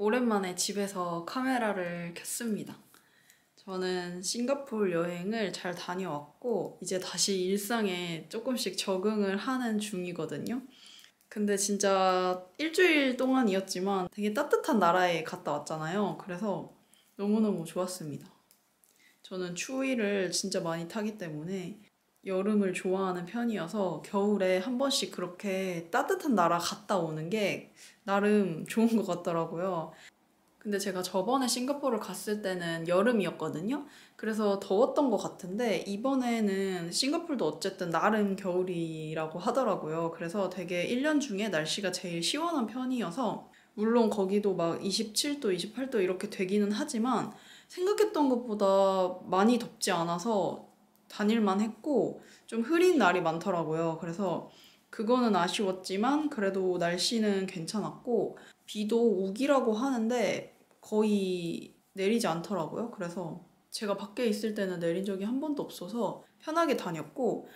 오랜만에 집에서 카메라를 켰습니다. 저는 싱가포르 여행을 잘 다녀왔고 이제 다시 일상에 조금씩 적응을 하는 중이거든요. 근데 진짜 일주일 동안이었지만 되게 따뜻한 나라에 갔다 왔잖아요. 그래서 너무너무 좋았습니다. 저는 추위를 진짜 많이 타기 때문에 여름을 좋아하는 편이어서 겨울에 한 번씩 그렇게 따뜻한 나라 갔다 오는 게 나름 좋은 것 같더라고요. 근데 제가 저번에 싱가포르 갔을 때는 여름이었거든요. 그래서 더웠던 것 같은데 이번에는 싱가포르도 어쨌든 나름 겨울이라고 하더라고요. 그래서 되게 1년 중에 날씨가 제일 시원한 편이어서 물론 거기도 막 27도, 28도 이렇게 되기는 하지만 생각했던 것보다 많이 덥지 않아서 다닐만 했고 좀 흐린 날이 많더라고요. 그래서 그거는 아쉬웠지만 그래도 날씨는 괜찮았고 비도 우기라고 하는데 거의 내리지 않더라고요. 그래서 제가 밖에 있을 때는 내린 적이 한 번도 없어서 편하게 다녔고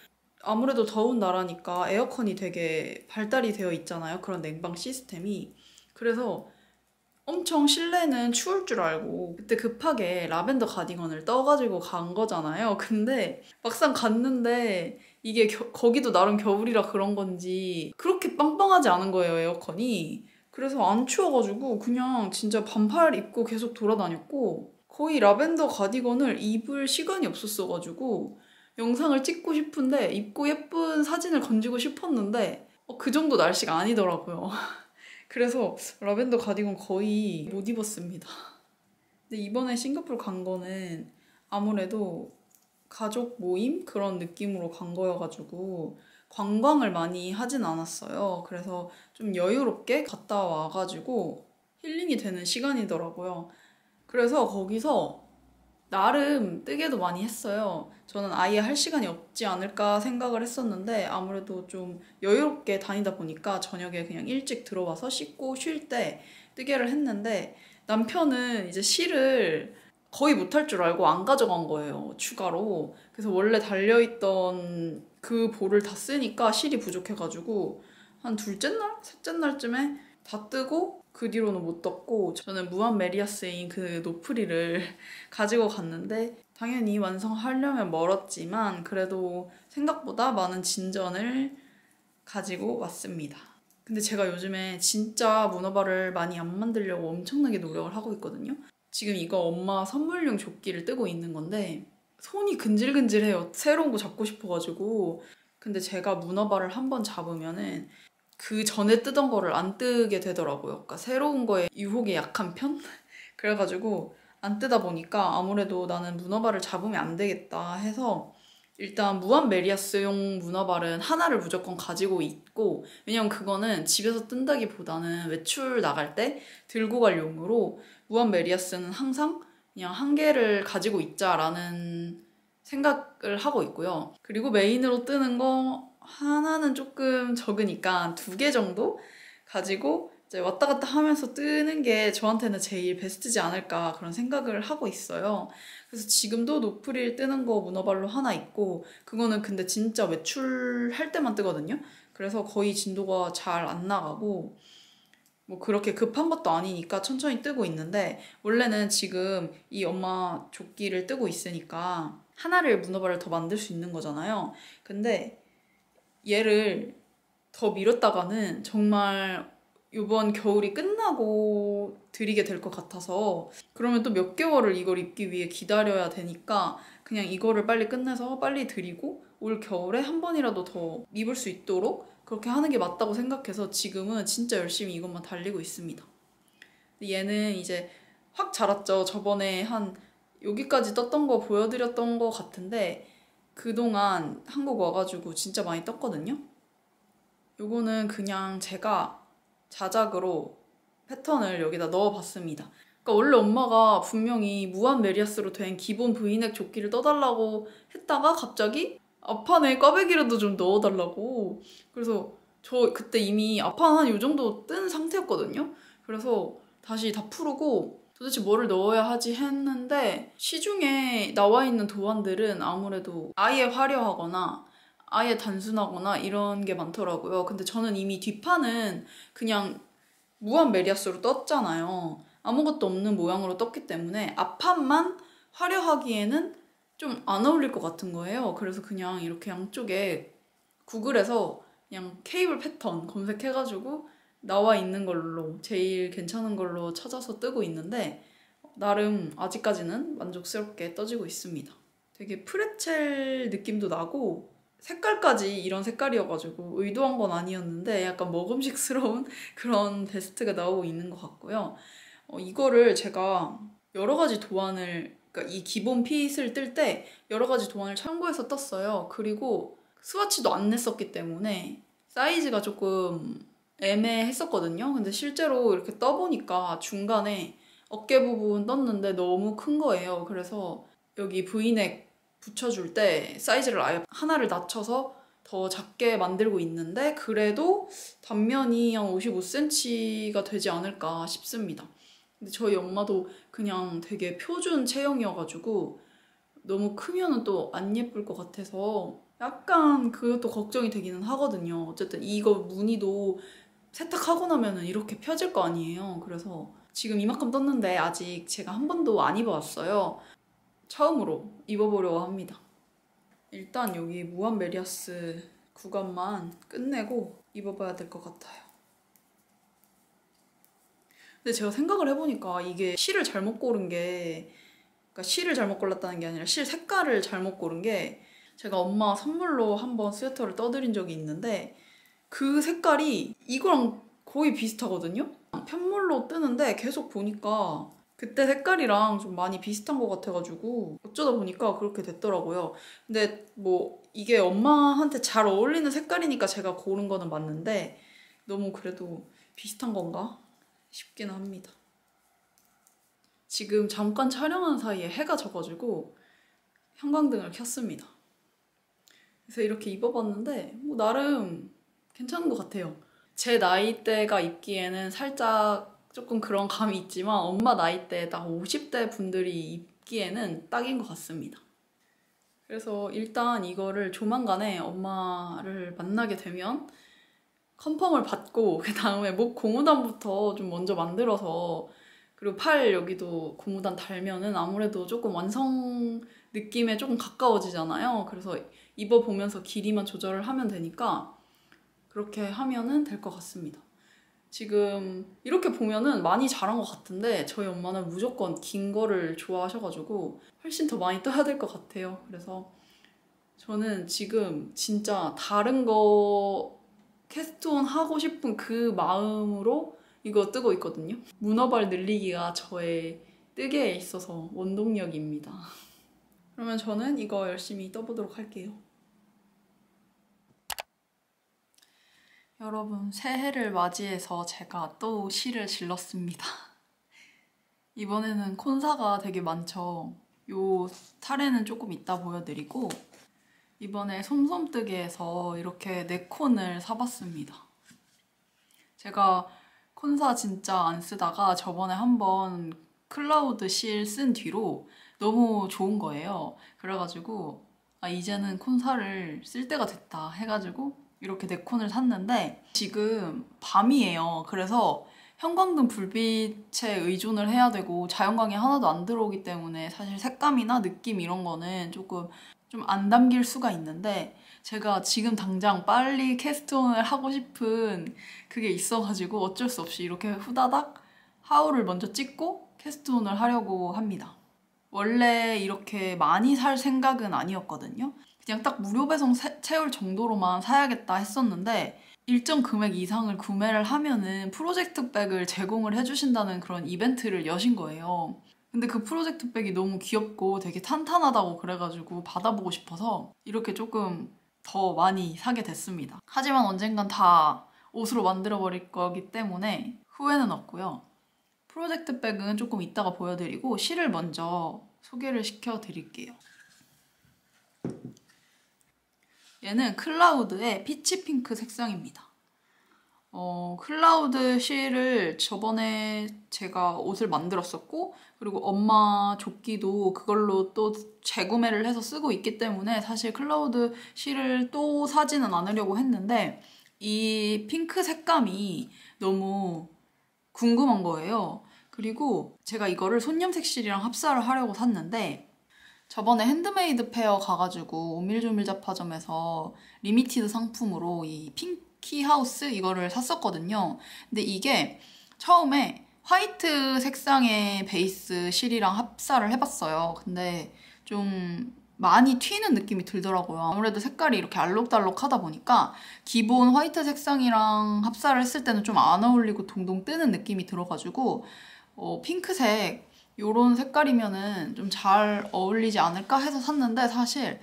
아무래도 더운 나라니까 에어컨이 되게 발달이 되어 있잖아요. 그런 냉방 시스템이. 그래서 엄청 실내는 추울 줄 알고 그때 급하게 라벤더 가디건을 떠가지고 간 거잖아요. 근데 막상 갔는데 이게 거기도 나름 겨울이라 그런 건지 그렇게 빵빵하지 않은 거예요, 에어컨이. 그래서 안 추워가지고 그냥 진짜 반팔 입고 계속 돌아다녔고 거의 라벤더 가디건을 입을 시간이 없었어가지고 영상을 찍고 싶은데 입고 예쁜 사진을 건지고 싶었는데 그 정도 날씨가 아니더라고요. 그래서 라벤더 가디건 거의 못 입었습니다. 근데 이번에 싱가포르 간 거는 아무래도 가족 모임 그런 느낌으로 간 거여가지고 관광을 많이 하진 않았어요. 그래서 좀 여유롭게 갔다 와가지고 힐링이 되는 시간이더라고요. 그래서 거기서 나름 뜨개도 많이 했어요. 저는 아예 할 시간이 없지 않을까 생각을 했었는데 아무래도 좀 여유롭게 다니다 보니까 저녁에 그냥 일찍 들어와서 씻고 쉴 때 뜨개를 했는데 남편은 이제 실을 거의 못할 줄 알고 안 가져간 거예요, 추가로. 그래서 원래 달려있던 그 볼을 다 쓰니까 실이 부족해가지고 한 둘째 날? 셋째 날쯤에 다 뜨고 그 뒤로는 못 떴고 저는 무한 메리아스인 그 노프리를 가지고 갔는데 당연히 완성하려면 멀었지만 그래도 생각보다 많은 진전을 가지고 왔습니다. 근데 제가 요즘에 진짜 문어발을 많이 안 만들려고 엄청나게 노력을 하고 있거든요. 지금 이거 엄마 선물용 조끼를 뜨고 있는 건데 손이 근질근질해요. 새로운 거 잡고 싶어가지고. 근데 제가 문어발을 한번 잡으면은 그 전에 뜨던 거를 안 뜨게 되더라고요. 그러니까 새로운 거에 유혹이 약한 편? 그래가지고 안 뜨다 보니까 아무래도 나는 문어발을 잡으면 안 되겠다 해서 일단 무한 메리아스용 문어발은 하나를 무조건 가지고 있고 왜냐면 그거는 집에서 뜬다기보다는 외출 나갈 때 들고 갈 용으로 무한 메리아스는 항상 그냥 한 개를 가지고 있자라는 생각을 하고 있고요. 그리고 메인으로 뜨는 거 하나는 조금 적으니까 2개 정도 가지고 이제 왔다 갔다 하면서 뜨는 게 저한테는 제일 베스트지 않을까 그런 생각을 하고 있어요. 그래서 지금도 노프릴 뜨는 거 문어발로 하나 있고 그거는 근데 진짜 외출할 때만 뜨거든요. 그래서 거의 진도가 잘 안 나가고 뭐 그렇게 급한 것도 아니니까 천천히 뜨고 있는데 원래는 지금 이 엄마 조끼를 뜨고 있으니까 하나를 문어발을 더 만들 수 있는 거잖아요. 근데 얘를 더 미뤘다가는 정말 이번 겨울이 끝나고 드리게 될 것 같아서 그러면 또 몇 개월을 이걸 입기 위해 기다려야 되니까 그냥 이거를 빨리 끝내서 빨리 드리고 올 겨울에 한 번이라도 더 입을 수 있도록 그렇게 하는 게 맞다고 생각해서 지금은 진짜 열심히 이것만 달리고 있습니다. 근데 얘는 이제 확 자랐죠. 저번에 한 여기까지 떴던 거 보여드렸던 거 같은데 그동안 한국 와가지고 진짜 많이 떴거든요. 요거는 그냥 제가 자작으로 패턴을 여기다 넣어봤습니다. 그러니까 원래 엄마가 분명히 무한 메리아스로 된 기본 브이넥 조끼를 떠달라고 했다가 갑자기 앞판에 꽈배기라도 좀 넣어달라고. 그래서 저 그때 이미 앞판 한 요 정도 뜬 상태였거든요. 그래서 다시 다 풀고 도대체 뭐를 넣어야 하지 했는데 시중에 나와 있는 도안들은 아무래도 아예 화려하거나 아예 단순하거나 이런 게 많더라고요. 근데 저는 이미 뒷판은 그냥 무한 메리아스로 떴잖아요. 아무것도 없는 모양으로 떴기 때문에 앞판만 화려하기에는 좀 안 어울릴 것 같은 거예요. 그래서 그냥 이렇게 양쪽에 구글에서 그냥 케이블 패턴 검색해가지고 나와 있는 걸로 제일 괜찮은 걸로 찾아서 뜨고 있는데 나름 아직까지는 만족스럽게 떠지고 있습니다. 되게 프레첼 느낌도 나고 색깔까지 이런 색깔이어가지고 의도한 건 아니었는데 약간 먹음직스러운 그런 베스트가 나오고 있는 것 같고요. 이거를 제가 여러 가지 도안을, 그러니까 이 기본 핏을 뜰 때 여러 가지 도안을 참고해서 떴어요. 그리고 스와치도 안 냈었기 때문에 사이즈가 조금 애매했었거든요. 근데 실제로 이렇게 떠보니까 중간에 어깨 부분 떴는데 너무 큰 거예요. 그래서 여기 브이넥 붙여줄 때 사이즈를 아예 하나를 낮춰서 더 작게 만들고 있는데 그래도 단면이 한 55cm가 되지 않을까 싶습니다. 근데 저희 엄마도 그냥 되게 표준 체형이어가지고 너무 크면은 또 안 예쁠 것 같아서 약간 그것도 걱정이 되기는 하거든요. 어쨌든 이거 무늬도 세탁하고 나면은 이렇게 펴질 거 아니에요. 그래서 지금 이만큼 떴는데 아직 제가 한 번도 안 입어봤어요. 처음으로 입어보려고 합니다. 일단 여기 무한 메리아스 구간만 끝내고 입어봐야 될 것 같아요. 근데 제가 생각을 해보니까 이게 실을 잘못 고른 게, 그러니까 실을 잘못 골랐다는 게 아니라 실 색깔을 잘못 고른 게, 제가 엄마 선물로 한번 스웨터를 떠드린 적이 있는데 그 색깔이 이거랑 거의 비슷하거든요? 편물로 뜨는데 계속 보니까 그때 색깔이랑 좀 많이 비슷한 것 같아가지고 어쩌다 보니까 그렇게 됐더라고요. 근데 뭐 이게 엄마한테 잘 어울리는 색깔이니까 제가 고른 거는 맞는데 너무 그래도 비슷한 건가 싶긴 합니다. 지금 잠깐 촬영하는 사이에 해가 져가지고 형광등을 켰습니다. 그래서 이렇게 입어봤는데 뭐 나름 괜찮은 것 같아요. 제 나이대가 입기에는 살짝 조금 그런 감이 있지만 엄마 나이대 딱 50대 분들이 입기에는 딱인 것 같습니다. 그래서 일단 이거를 조만간에 엄마를 만나게 되면 컨펌을 받고 그 다음에 목 고무단부터 좀 먼저 만들어서 그리고 팔 여기도 고무단 달면은 아무래도 조금 완성 느낌에 조금 가까워지잖아요. 그래서 입어보면서 길이만 조절을 하면 되니까 그렇게 하면은 될 것 같습니다. 지금 이렇게 보면은 많이 자란 것 같은데 저희 엄마는 무조건 긴 거를 좋아하셔가지고 훨씬 더 많이 떠야 될 것 같아요. 그래서 저는 지금 진짜 다른 거 캐스트온 하고 싶은 그 마음으로 이거 뜨고 있거든요. 문어발 늘리기가 저의 뜨개에 있어서 원동력입니다. 그러면 저는 이거 열심히 떠보도록 할게요. 여러분, 새해를 맞이해서 제가 또 시를 질렀습니다. 이번에는 콘사가 되게 많죠. 요 사례는 조금 이따 보여드리고 이번에 솜솜뜨개에서 이렇게 네콘을 사봤습니다. 제가 콘사 진짜 안 쓰다가 저번에 한번 클라우드 실 쓴 뒤로 너무 좋은 거예요. 그래가지고 이제는 콘사를 쓸 때가 됐다 해가지고 이렇게 네콘을 샀는데 지금 밤이에요. 그래서 형광등 불빛에 의존을 해야 되고 자연광이 하나도 안 들어오기 때문에 사실 색감이나 느낌 이런 거는 조금 좀 안 담길 수가 있는데 제가 지금 당장 빨리 캐스트온을 하고 싶은 그게 있어가지고 어쩔 수 없이 이렇게 후다닥 하울을 먼저 찍고 캐스트온을 하려고 합니다. 원래 이렇게 많이 살 생각은 아니었거든요. 그냥 딱 무료 배송 채울 정도로만 사야겠다 했었는데 일정 금액 이상을 구매를 하면은 프로젝트 백을 제공을 해주신다는 그런 이벤트를 여신 거예요. 근데 그 프로젝트 백이 너무 귀엽고 되게 탄탄하다고 그래가지고 받아보고 싶어서 이렇게 조금 더 많이 사게 됐습니다. 하지만 언젠간 다 옷으로 만들어버릴 거기 때문에 후회는 없고요. 프로젝트 백은 조금 이따가 보여드리고 실을 먼저 소개를 시켜드릴게요. 얘는 클라우드의 피치 핑크 색상입니다. 클라우드 실을 저번에 제가 옷을 만들었었고 그리고 엄마 조끼도 그걸로 또 재구매를 해서 쓰고 있기 때문에 사실 클라우드 실을 또 사지는 않으려고 했는데 이 핑크 색감이 너무 궁금한 거예요. 그리고 제가 이거를 손염색 실이랑 합사를 하려고 샀는데 저번에 핸드메이드 페어 가가지고 오밀조밀 잡화점에서 리미티드 상품으로 이 핑키 하우스 이거를 샀었거든요. 근데 이게 처음에 화이트 색상의 베이스 실이랑 합사를 해봤어요. 근데 좀 많이 튀는 느낌이 들더라고요. 아무래도 색깔이 이렇게 알록달록 하다 보니까 기본 화이트 색상이랑 합사를 했을 때는 좀 안 어울리고 동동 뜨는 느낌이 들어가지고 핑크색 요런 색깔이면은 좀 잘 어울리지 않을까 해서 샀는데 사실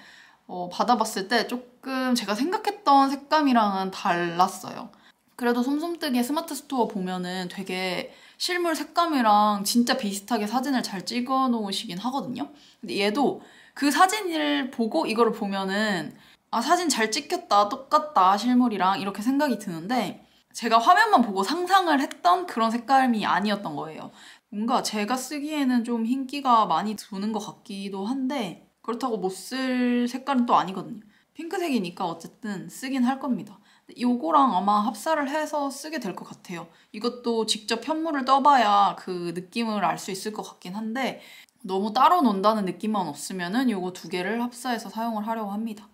받아봤을 때 조금 제가 생각했던 색감이랑은 달랐어요. 그래도 솜솜뜨기 스마트 스토어 보면은 되게 실물 색감이랑 진짜 비슷하게 사진을 잘 찍어 놓으시긴 하거든요. 근데 얘도 그 사진을 보고 이거를 보면은 아, 사진 잘 찍혔다, 똑같다, 실물이랑 이렇게 생각이 드는데 제가 화면만 보고 상상을 했던 그런 색감이 아니었던 거예요. 뭔가 제가 쓰기에는 좀 흰기가 많이 도는 것 같기도 한데 그렇다고 못 쓸 색깔은 또 아니거든요. 핑크색이니까 어쨌든 쓰긴 할 겁니다. 요거랑 아마 합사를 해서 쓰게 될 것 같아요. 이것도 직접 현물을 떠봐야 그 느낌을 알 수 있을 것 같긴 한데 너무 따로 논다는 느낌만 없으면은 요거 두 개를 합사해서 사용을 하려고 합니다.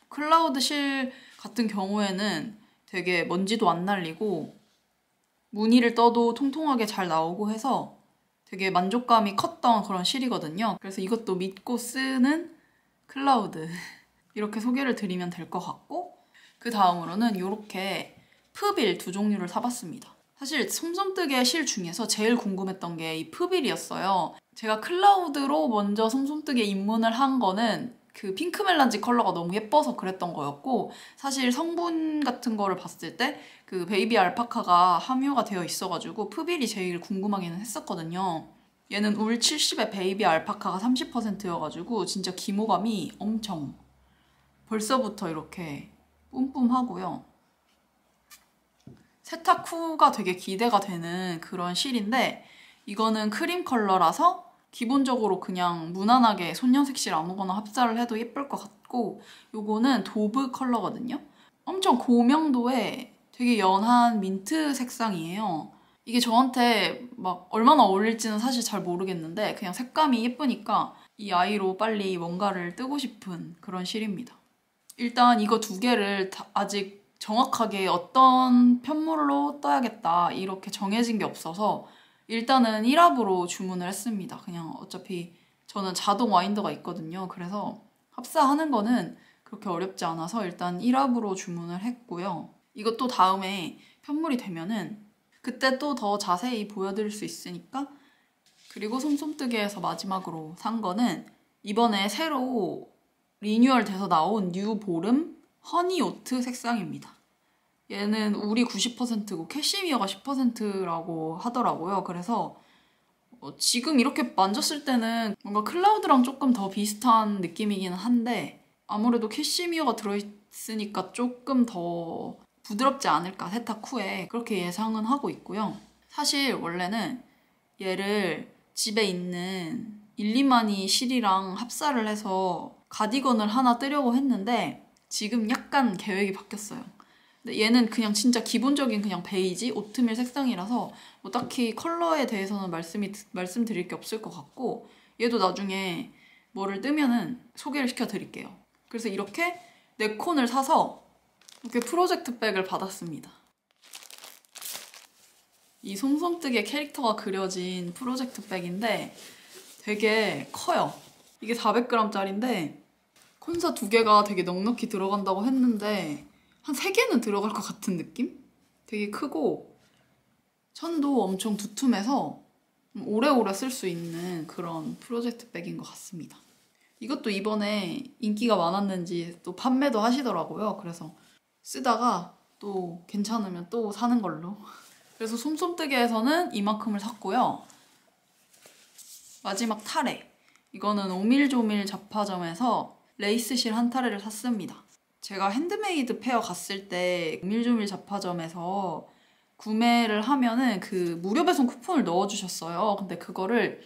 클라우드 실 같은 경우에는 되게 먼지도 안 날리고 무늬를 떠도 통통하게 잘 나오고 해서 되게 만족감이 컸던 그런 실이거든요. 그래서 이것도 믿고 쓰는 클라우드 이렇게 소개를 드리면 될 것 같고 그 다음으로는 이렇게 푸빌 두 종류를 사봤습니다. 사실 솜솜뜨개 실 중에서 제일 궁금했던 게 이 푸빌이었어요. 제가 클라우드로 먼저 솜솜뜨개 입문을 한 거는 그 핑크 멜란지 컬러가 너무 예뻐서 그랬던 거였고 사실 성분 같은 거를 봤을 때 그 베이비 알파카가 함유가 되어 있어가지고 푸빌이 제일 궁금하기는 했었거든요. 얘는 울 70에 베이비 알파카가 30%여가지고 진짜 기모감이 엄청 벌써부터 이렇게 뿜뿜하고요. 세탁 후가 되게 기대가 되는 그런 실인데 이거는 크림 컬러라서 기본적으로 그냥 무난하게 손연색 실 아무거나 합사를 해도 예쁠 것 같고 요거는 도브 컬러거든요. 엄청 고명도의 되게 연한 민트 색상이에요. 이게 저한테 막 얼마나 어울릴지는 사실 잘 모르겠는데 그냥 색감이 예쁘니까 이 아이로 빨리 뭔가를 뜨고 싶은 그런 실입니다. 일단 이거 두 개를 아직 정확하게 어떤 편물로 떠야겠다 이렇게 정해진 게 없어서 일단은 1합으로 주문을 했습니다. 그냥 어차피 저는 자동 와인더가 있거든요. 그래서 합사하는 거는 그렇게 어렵지 않아서 일단 1합으로 주문을 했고요. 이것도 다음에 편물이 되면은 그때 또 더 자세히 보여드릴 수 있으니까. 그리고 솜솜뜨개에서 마지막으로 산 거는 이번에 새로 리뉴얼 돼서 나온 뉴 보름 허니 오트 색상입니다. 얘는 울이 90%고 캐시미어가 10%라고 하더라고요. 그래서 지금 이렇게 만졌을 때는 뭔가 클라우드랑 조금 더 비슷한 느낌이긴 한데 아무래도 캐시미어가 들어있으니까 조금 더 부드럽지 않을까 세탁 후에 그렇게 예상은 하고 있고요. 사실 원래는 얘를 집에 있는 일리마니 실이랑 합사를 해서 가디건을 하나 뜨려고 했는데 지금 약간 계획이 바뀌었어요. 근데 얘는 그냥 진짜 기본적인 그냥 베이지 오트밀 색상이라서 뭐 딱히 컬러에 대해서는 말씀드릴 게 없을 것 같고 얘도 나중에 뭐를 뜨면은 소개를 시켜드릴게요. 그래서 이렇게 4콘을 사서 이렇게 프로젝트 백을 받았습니다. 이 솜솜뜨개 캐릭터가 그려진 프로젝트 백인데 되게 커요. 이게 400g짜리인데 콘사 2개가 되게 넉넉히 들어간다고 했는데 한 3개는 들어갈 것 같은 느낌? 되게 크고 천도 엄청 두툼해서 오래오래 쓸 수 있는 그런 프로젝트 백인 것 같습니다. 이것도 이번에 인기가 많았는지 또 판매도 하시더라고요. 그래서 쓰다가 또 괜찮으면 또 사는 걸로. 그래서 솜솜뜨개에서는 이만큼을 샀고요. 마지막 타레. 이거는 오밀조밀 잡화점에서 레이스실 한 타레를 샀습니다. 제가 핸드메이드 페어 갔을 때 오밀조밀 잡화점에서 구매를 하면은 그 무료 배송 쿠폰을 넣어주셨어요. 근데 그거를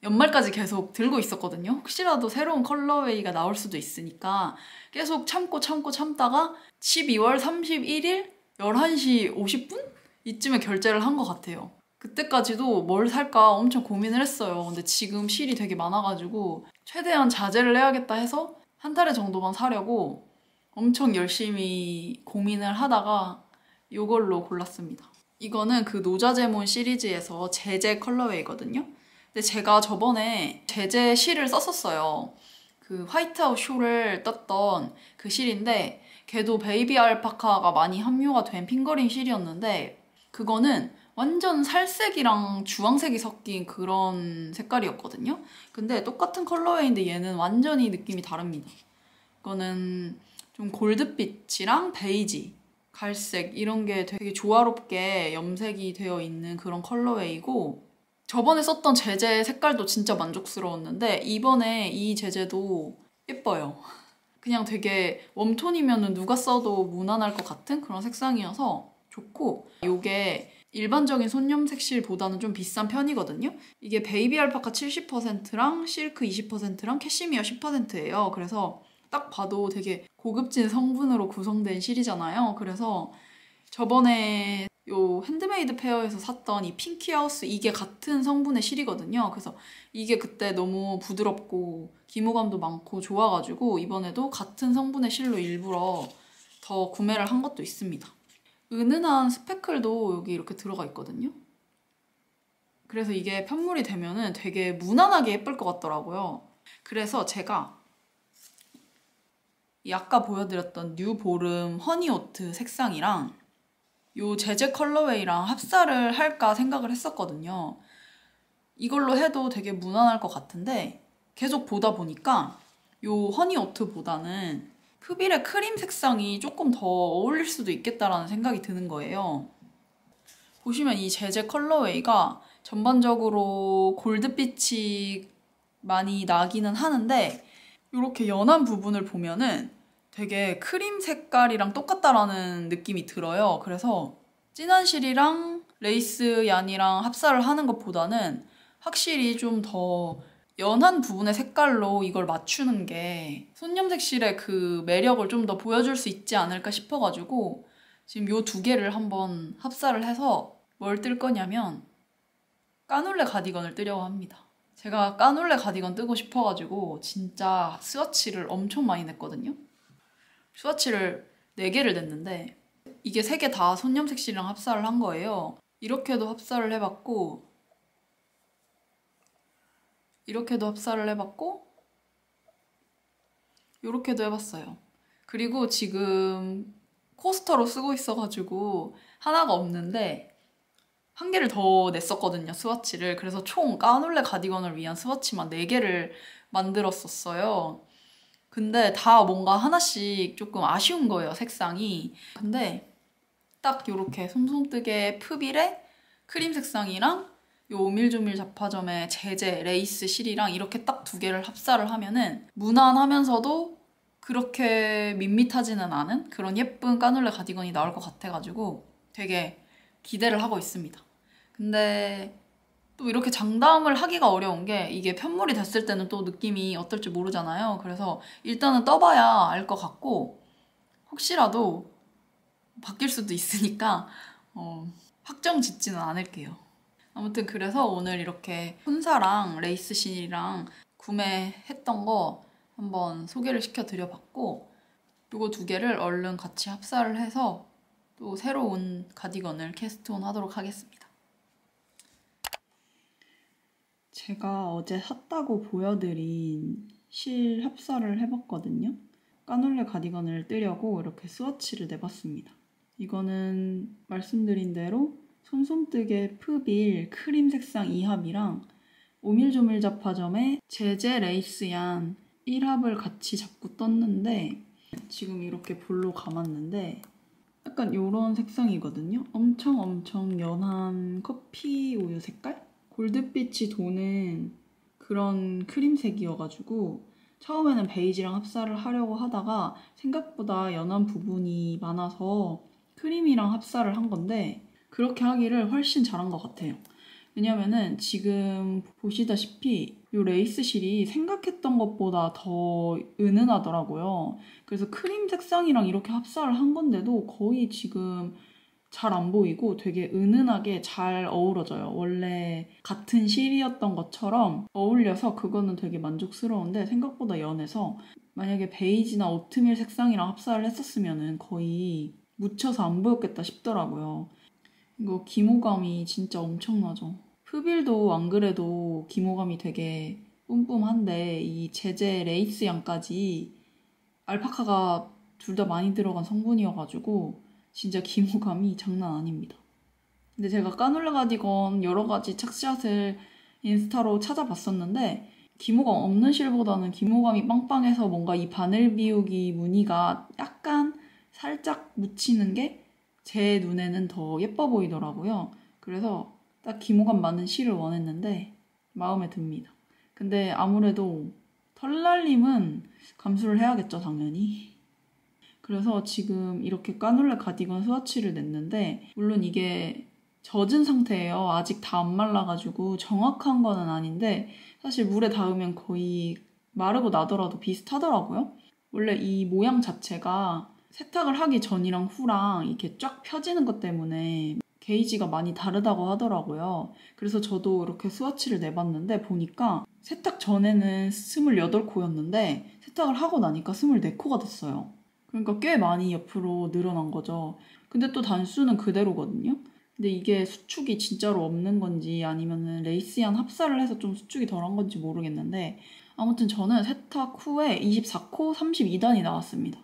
연말까지 계속 들고 있었거든요. 혹시라도 새로운 컬러웨이가 나올 수도 있으니까 계속 참다가 12월 31일 11시 50분? 이쯤에 결제를 한 것 같아요. 그때까지도 뭘 살까 엄청 고민을 했어요. 근데 지금 실이 되게 많아가지고 최대한 자제를 해야겠다 해서 한 달에 정도만 사려고 엄청 열심히 고민을 하다가 이걸로 골랐습니다. 이거는 그 노자제몬 시리즈에서 제제 컬러웨이거든요. 근데 제가 저번에 제제 실을 썼었어요. 그 화이트아웃 쇼를 떴던 그 실인데 걔도 베이비 알파카가 많이 함유가 된 핑거링 실이었는데 그거는 완전 살색이랑 주황색이 섞인 그런 색깔이었거든요. 근데 똑같은 컬러웨이인데 얘는 완전히 느낌이 다릅니다. 이거는 좀 골드빛이랑 베이지, 갈색 이런 게 되게 조화롭게 염색이 되어 있는 그런 컬러웨이고 저번에 썼던 제제 색깔도 진짜 만족스러웠는데 이번에 이 제제도 예뻐요. 그냥 되게 웜톤이면 누가 써도 무난할 것 같은 그런 색상이어서 좋고 이게 일반적인 손염색 실보다는 좀 비싼 편이거든요. 이게 베이비 알파카 70%랑 실크 20%랑 캐시미어 10%예요. 그래서 딱 봐도 되게 고급진 성분으로 구성된 실이잖아요. 그래서 저번에 요 핸드메이드 페어에서 샀던 이 핑키하우스 이게 같은 성분의 실이거든요. 그래서 이게 그때 너무 부드럽고 기모감도 많고 좋아가지고 이번에도 같은 성분의 실로 일부러 더 구매를 한 것도 있습니다. 은은한 스패클도 여기 이렇게 들어가 있거든요. 그래서 이게 편물이 되면은 되게 무난하게 예쁠 것 같더라고요. 그래서 제가 이 아까 보여드렸던 뉴보름 허니오트 색상이랑 요 제제 컬러웨이랑 합사를 할까 생각을 했었거든요. 이걸로 해도 되게 무난할 것 같은데 계속 보다 보니까 요 허니오트보다는 흡일의 크림 색상이 조금 더 어울릴 수도 있겠다라는 생각이 드는 거예요. 보시면 이 제제 컬러웨이가 전반적으로 골드빛이 많이 나기는 하는데 이렇게 연한 부분을 보면은 되게 크림 색깔이랑 똑같다라는 느낌이 들어요. 그래서 진한 실이랑 레이스 얀이랑 합사를 하는 것보다는 확실히 좀 더 연한 부분의 색깔로 이걸 맞추는 게 손염색 실의 그 매력을 좀 더 보여줄 수 있지 않을까 싶어가지고 지금 요 두 개를 한번 합사를 해서 뭘 뜰 거냐면 까눌레 가디건을 뜨려고 합니다. 제가 까눌레 가디건 뜨고 싶어가지고 진짜 스와치를 엄청 많이 냈거든요. 스와치를 4개를 냈는데 이게 3개 다 손염색 실이랑 합사를 한 거예요. 이렇게도 합사를 해봤고 이렇게도 합사를 해봤고 이렇게도 해봤어요. 그리고 지금 코스터로 쓰고 있어가지고 하나가 없는데 한 개를 더 냈었거든요, 스와치를. 그래서 총 까눌레 가디건을 위한 스와치만 4개를 만들었었어요. 근데 다 뭔가 하나씩 조금 아쉬운 거예요, 색상이. 근데 딱 요렇게 솜솜뜨게 푸빌의 크림 색상이랑 요 오밀조밀 잡화점의 제제 레이스 실이랑 이렇게 딱 2개를 합사를 하면은 무난하면서도 그렇게 밋밋하지는 않은 그런 예쁜 까눌레 가디건이 나올 것 같아가지고 되게 기대를 하고 있습니다. 근데 또 이렇게 장담을 하기가 어려운 게 이게 편물이 됐을 때는 또 느낌이 어떨지 모르잖아요. 그래서 일단은 떠봐야 알 것 같고 혹시라도 바뀔 수도 있으니까 확정 짓지는 않을게요. 아무튼 그래서 오늘 이렇게 혼사랑 레이스 실이랑 구매했던 거 한번 소개를 시켜드려봤고 요거 2개를 얼른 같이 합사를 해서 또 새로운 가디건을 캐스트온 하도록 하겠습니다. 제가 어제 샀다고 보여드린 실 합사를 해봤거든요. 까눌레 가디건을 뜨려고 이렇게 스와치를 내봤습니다. 이거는 말씀드린 대로 솜솜뜨게 푸빌 크림 색상 2합이랑 오밀조밀 잡화점의 제제 레이스얀 1합을 같이 잡고 떴는데 지금 이렇게 볼로 감았는데 약간 이런 색상이거든요. 엄청 연한 커피 우유 색깔? 골드빛이 도는 그런 크림색이어가지고 처음에는 베이지랑 합사를 하려고 하다가 생각보다 연한 부분이 많아서 크림이랑 합사를 한 건데 그렇게 하기를 훨씬 잘한 것 같아요. 왜냐면은 지금 보시다시피 이 레이스 실이 생각했던 것보다 더 은은하더라고요. 그래서 크림 색상이랑 이렇게 합사를 한 건데도 거의 지금 잘 안 보이고 되게 은은하게 잘 어우러져요. 원래 같은 실이었던 것처럼 어울려서 그거는 되게 만족스러운데 생각보다 연해서 만약에 베이지나 오트밀 색상이랑 합사를 했었으면 거의 묻혀서 안 보였겠다 싶더라고요. 이거 기모감이 진짜 엄청나죠. 흡일도 안 그래도 기모감이 되게 뿜뿜한데 이 제제 레이스 양까지 알파카가 둘 다 많이 들어간 성분이어가지고 진짜 기모감이 장난 아닙니다. 근데 제가 까눌레 가디건 여러 가지 착샷을 인스타로 찾아봤었는데 기모감 없는 실보다는 기모감이 빵빵해서 뭔가 이 바늘 비우기 무늬가 약간 살짝 묻히는 게 제 눈에는 더 예뻐 보이더라고요. 그래서 딱 기모감 많은 실을 원했는데 마음에 듭니다. 근데 아무래도 털날림은 감수를 해야겠죠, 당연히. 그래서 지금 이렇게 까눌레 가디건 스와치를 냈는데 물론 이게 젖은 상태예요. 아직 다 안 말라가지고 정확한 거는 아닌데 사실 물에 닿으면 거의 마르고 나더라도 비슷하더라고요. 원래 이 모양 자체가 세탁을 하기 전이랑 후랑 이렇게 쫙 펴지는 것 때문에 게이지가 많이 다르다고 하더라고요. 그래서 저도 이렇게 스와치를 내봤는데 보니까 세탁 전에는 28코였는데 세탁을 하고 나니까 24코가 됐어요. 그러니까 꽤 많이 옆으로 늘어난 거죠. 근데 또 단수는 그대로거든요. 근데 이게 수축이 진짜로 없는 건지 아니면은 레이시한 합사를 해서 좀 수축이 덜한 건지 모르겠는데 아무튼 저는 세탁 후에 24코 32단이 나왔습니다.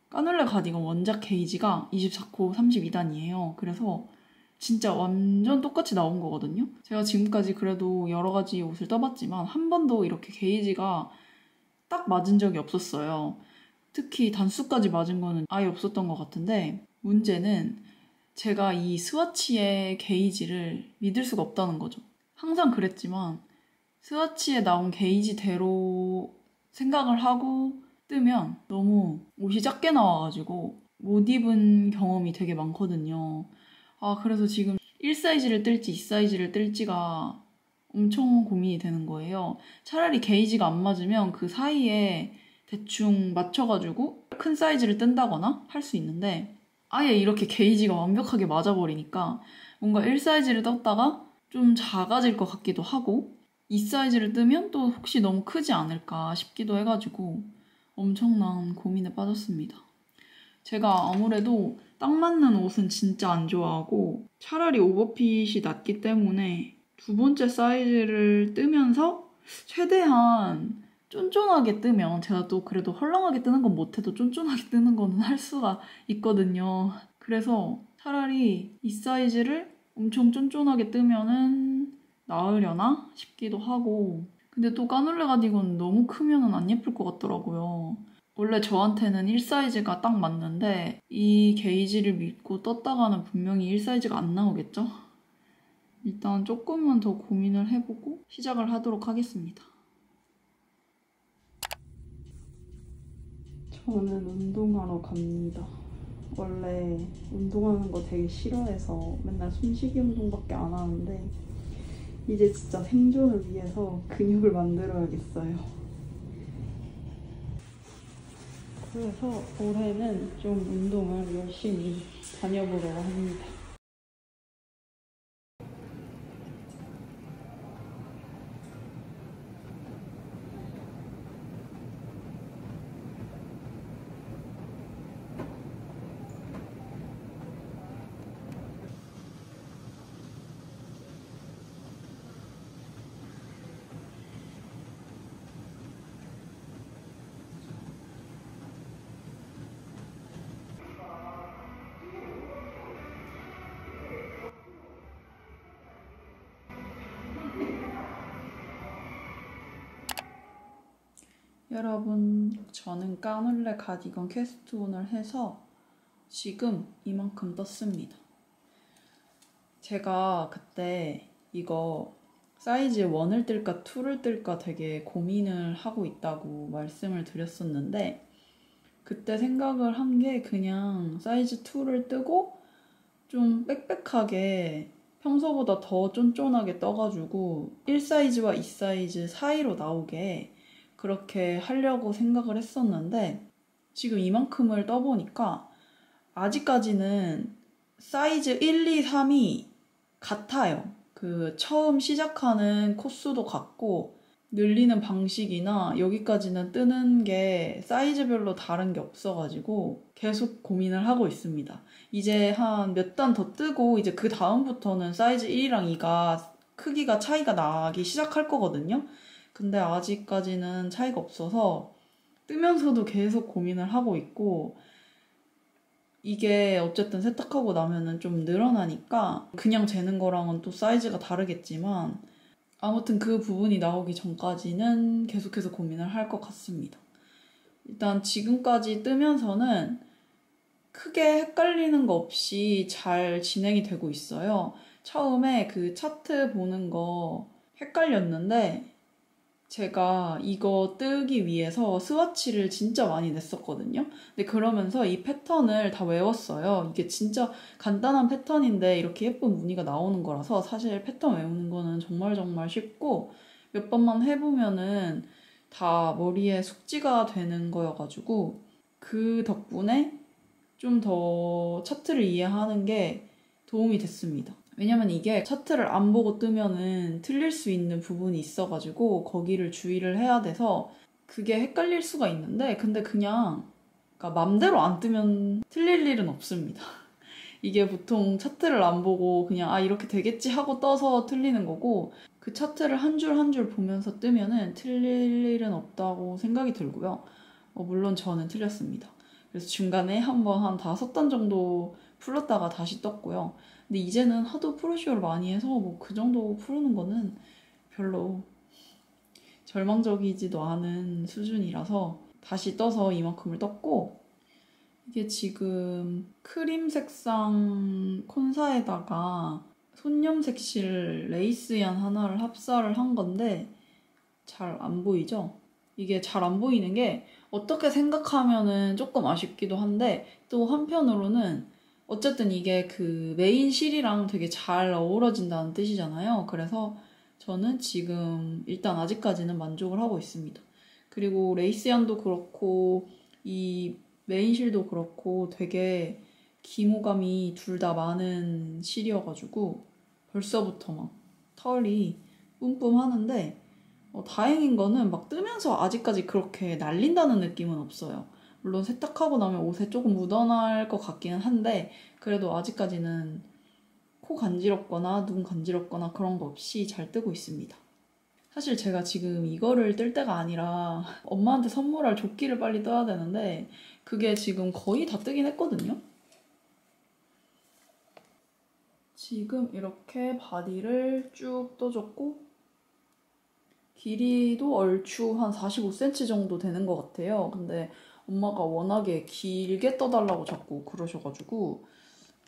까눌레 가디건 원작 게이지가 24코 32단이에요. 그래서 진짜 완전 똑같이 나온 거거든요. 제가 지금까지 그래도 여러 가지 옷을 떠봤지만 한 번도 이렇게 게이지가 딱 맞은 적이 없었어요. 특히 단수까지 맞은 거는 아예 없었던 것 같은데 문제는 제가 이 스와치의 게이지를 믿을 수가 없다는 거죠. 항상 그랬지만 스와치에 나온 게이지대로 생각을 하고 뜨면 너무 옷이 작게 나와가지고 못 입은 경험이 되게 많거든요. 그래서 지금 1사이즈를 뜰지 2사이즈를 뜰지가 엄청 고민이 되는 거예요. 차라리 게이지가 안 맞으면 그 사이에 대충 맞춰가지고 큰 사이즈를 뜬다거나 할 수 있는데 아예 이렇게 게이지가 완벽하게 맞아버리니까 뭔가 1사이즈를 떴다가 좀 작아질 것 같기도 하고 2사이즈를 뜨면 또 혹시 너무 크지 않을까 싶기도 해가지고 엄청난 고민에 빠졌습니다. 제가 아무래도 딱 맞는 옷은 진짜 안 좋아하고 차라리 오버핏이 낫기 때문에 두 번째 사이즈를 뜨면서 최대한 쫀쫀하게 뜨면 제가 또 그래도 헐렁하게 뜨는 건 못해도 쫀쫀하게 뜨는 거는 할 수가 있거든요. 그래서 차라리 이 사이즈를 엄청 쫀쫀하게 뜨면은 나으려나 싶기도 하고 근데 또 까눌레 가디건 너무 크면은 안 예쁠 것 같더라고요. 원래 저한테는 1사이즈가 딱 맞는데 이 게이지를 믿고 떴다가는 분명히 1사이즈가 안 나오겠죠? 일단 조금만 더 고민을 해보고 시작을 하도록 하겠습니다. 저는 운동하러 갑니다. 원래 운동하는 거 되게 싫어해서 맨날 숨쉬기 운동밖에 안 하는데 이제 진짜 생존을 위해서 근육을 만들어야겠어요. 그래서 올해는 좀 운동을 열심히 다녀보려고 합니다. 여러분, 저는 까눌레 가디건 캐스트온을 해서 지금 이만큼 떴습니다. 제가 그때 이거 사이즈 1을 뜰까 2를 뜰까 되게 고민을 하고 있다고 말씀을 드렸었는데 그때 생각을 한 게 그냥 사이즈 2를 뜨고 좀 빽빽하게 평소보다 더 쫀쫀하게 떠가지고 1사이즈와 2사이즈 사이로 나오게 그렇게 하려고 생각을 했었는데 지금 이만큼을 떠보니까 아직까지는 사이즈 1, 2, 3이 같아요. 처음 시작하는 코스도 같고 늘리는 방식이나 여기까지는 뜨는 게 사이즈별로 다른 게 없어가지고 계속 고민을 하고 있습니다. 이제 한 몇 단 더 뜨고 이제 그 다음부터는 사이즈 1이랑 2가 크기가 차이가 나기 시작할 거거든요. 근데 아직까지는 차이가 없어서 뜨면서도 계속 고민을 하고 있고, 이게 어쨌든 세탁하고 나면은 좀 늘어나니까 그냥 재는 거랑은 또 사이즈가 다르겠지만 아무튼 그 부분이 나오기 전까지는 계속해서 고민을 할 것 같습니다. 일단 지금까지 뜨면서는 크게 헷갈리는 거 없이 잘 진행이 되고 있어요. 처음에 그 차트 보는 거 헷갈렸는데 제가 이거 뜨기 위해서 스와치를 진짜 많이 냈었거든요. 근데 그러면서 이 패턴을 다 외웠어요. 이게 진짜 간단한 패턴인데 이렇게 예쁜 무늬가 나오는 거라서 사실 패턴 외우는 거는 정말 정말 쉽고 몇 번만 해보면은 다 머리에 숙지가 되는 거여가지고 그 덕분에 좀 더 차트를 이해하는 게 도움이 됐습니다. 왜냐면 이게 차트를 안 보고 뜨면은 틀릴 수 있는 부분이 있어가지고 거기를 주의를 해야 돼서 그게 헷갈릴 수가 있는데, 근데 그냥 그러니까 맘대로 안 뜨면 틀릴 일은 없습니다. 이게 보통 차트를 안 보고 그냥 이렇게 되겠지 하고 떠서 틀리는 거고, 그 차트를 한 줄 한 줄 보면서 뜨면은 틀릴 일은 없다고 생각이 들고요. 물론 저는 틀렸습니다. 그래서 중간에 한번 한 5단 정도 풀었다가 다시 떴고요. 근데 이제는 하도 프로쇼를 많이 해서 뭐 그 정도 푸르는 거는 별로 절망적이지도 않은 수준이라서 다시 떠서 이만큼을 떴고, 이게 지금 크림 색상 콘사에다가 손염색실 레이스얀 하나를 합사를 한 건데 잘 안 보이죠? 이게 잘 안 보이는 게 어떻게 생각하면은 조금 아쉽기도 한데 또 한편으로는 어쨌든 이게 그 메인 실이랑 되게 잘 어우러진다는 뜻이잖아요. 그래서 저는 지금 일단 아직까지는 만족을 하고 있습니다. 그리고 레이스얀도 그렇고 이 메인 실도 그렇고 되게 기모감이 둘 다 많은 실이어가지고 벌써부터 막 털이 뿜뿜 하는데 다행인 거는 막 뜨면서 아직까지 그렇게 날린다는 느낌은 없어요. 물론 세탁하고 나면 옷에 조금 묻어날 것 같기는 한데 그래도 아직까지는 코 간지럽거나 눈 간지럽거나 그런 거 없이 잘 뜨고 있습니다. 사실 제가 지금 이거를 뜰 때가 아니라 엄마한테 선물할 조끼를 빨리 떠야 되는데 그게 지금 거의 다 뜨긴 했거든요. 지금 이렇게 바디를 쭉 떠줬고 길이도 얼추 한 45cm 정도 되는 것 같아요. 근데 엄마가 워낙에 길게 떠달라고 자꾸 그러셔가지고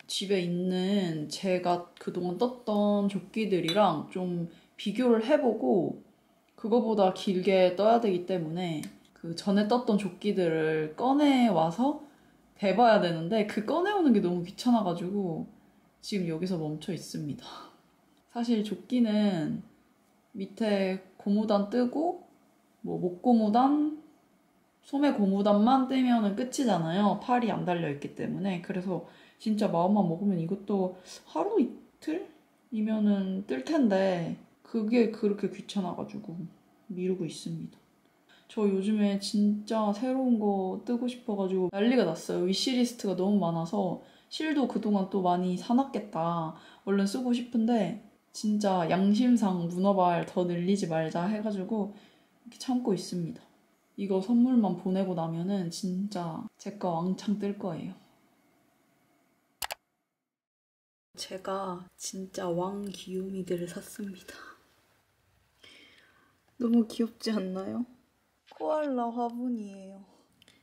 집에 있는 제가 그동안 떴던 조끼들이랑 좀 비교를 해보고 그거보다 길게 떠야 되기 때문에 그 전에 떴던 조끼들을 꺼내와서 대봐야 되는데 그 꺼내오는 게 너무 귀찮아가지고 지금 여기서 멈춰 있습니다. 사실 조끼는 밑에 고무단 뜨고 뭐 목고무단, 소매 고무단만 떼면은 끝이잖아요. 팔이 안 달려있기 때문에. 그래서 진짜 마음만 먹으면 이것도 하루 이틀이면은 뜰 텐데 그게 그렇게 귀찮아가지고 미루고 있습니다. 저 요즘에 진짜 새로운 거 뜨고 싶어가지고 난리가 났어요. 위시리스트가 너무 많아서 실도 그동안 또 많이 사놨겠다. 얼른 쓰고 싶은데 진짜 양심상 문어발 더 늘리지 말자 해가지고 이렇게 참고 있습니다. 이거 선물만 보내고 나면은 진짜 제거 왕창 뜰 거예요. 제가 진짜 왕 귀요미들을 샀습니다. 너무 귀엽지 않나요? 코알라 화분이에요.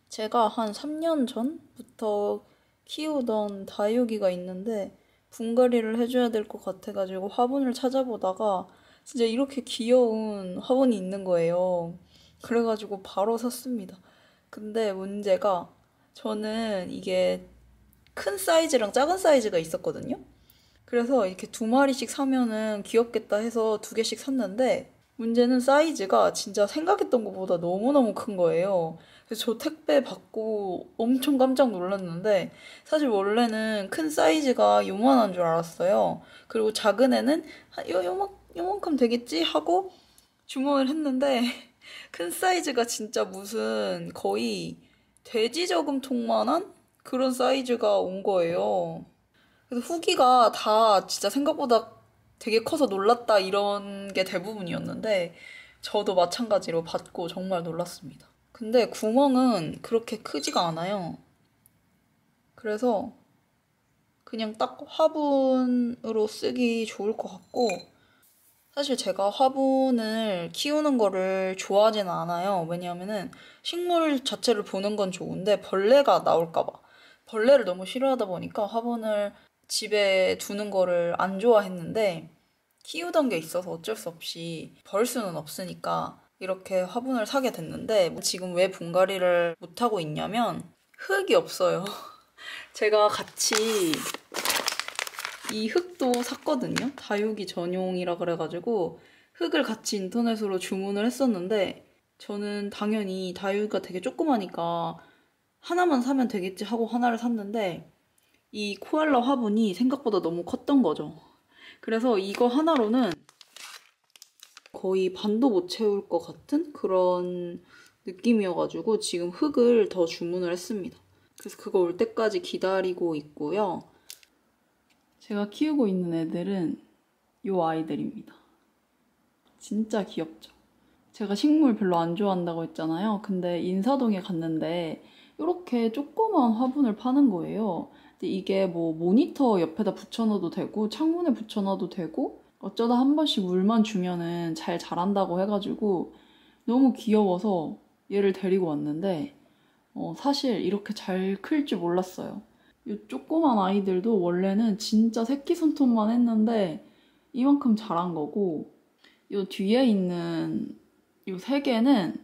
제가 한 3년 전부터 키우던 다육이가 있는데 분갈이를 해줘야 될 것 같아가지고 화분을 찾아보다가 진짜 이렇게 귀여운 화분이 있는 거예요. 그래가지고 바로 샀습니다. 근데 문제가 저는 이게 큰 사이즈랑 작은 사이즈가 있었거든요. 그래서 이렇게 2마리씩 사면은 귀엽겠다 해서 2개씩 샀는데 문제는 사이즈가 진짜 생각했던 것보다 너무너무 큰 거예요. 그래서 저 택배 받고 엄청 깜짝 놀랐는데 사실 원래는 큰 사이즈가 요만한 줄 알았어요. 그리고 작은 애는 요만큼 되겠지 하고 주문을 했는데 큰 사이즈가 진짜 무슨 거의 돼지 저금통만한 그런 사이즈가 온 거예요. 그래서 후기가 다 진짜 생각보다 되게 커서 놀랐다 이런 게 대부분이었는데 저도 마찬가지로 받고 정말 놀랐습니다. 근데 구멍은 그렇게 크지가 않아요. 그래서 그냥 딱 화분으로 쓰기 좋을 것 같고 사실 제가 화분을 키우는 거를 좋아하진 않아요. 왜냐하면은 식물 자체를 보는 건 좋은데 벌레가 나올까 봐. 벌레를 너무 싫어하다 보니까 화분을 집에 두는 거를 안 좋아했는데 키우던 게 있어서 어쩔 수 없이 벌 수는 없으니까 이렇게 화분을 사게 됐는데 지금 왜 분갈이를 못하고 있냐면 흙이 없어요. 제가 같이 이 흙도 샀거든요. 다육이 전용이라 그래가지고 흙을 같이 인터넷으로 주문을 했었는데 저는 당연히 다육이가 되게 조그마니까 하나만 사면 되겠지 하고 하나를 샀는데 이 코알라 화분이 생각보다 너무 컸던 거죠. 그래서 이거 하나로는 거의 반도 못 채울 것 같은 그런 느낌이어가지고 지금 흙을 더 주문을 했습니다. 그래서 그거 올 때까지 기다리고 있고요. 제가 키우고 있는 애들은 요 아이들입니다. 진짜 귀엽죠? 제가 식물 별로 안 좋아한다고 했잖아요. 근데 인사동에 갔는데 이렇게 조그만 화분을 파는 거예요. 근데 이게 뭐 모니터 옆에다 붙여놔도 되고 창문에 붙여놔도 되고 어쩌다 한 번씩 물만 주면은 잘 자란다고 해가지고 너무 귀여워서 얘를 데리고 왔는데 사실 이렇게 잘 클 줄 몰랐어요. 이 조그만 아이들도 원래는 진짜 새끼손톱만 했는데 이만큼 자란 거고 이 뒤에 있는 이 세 개는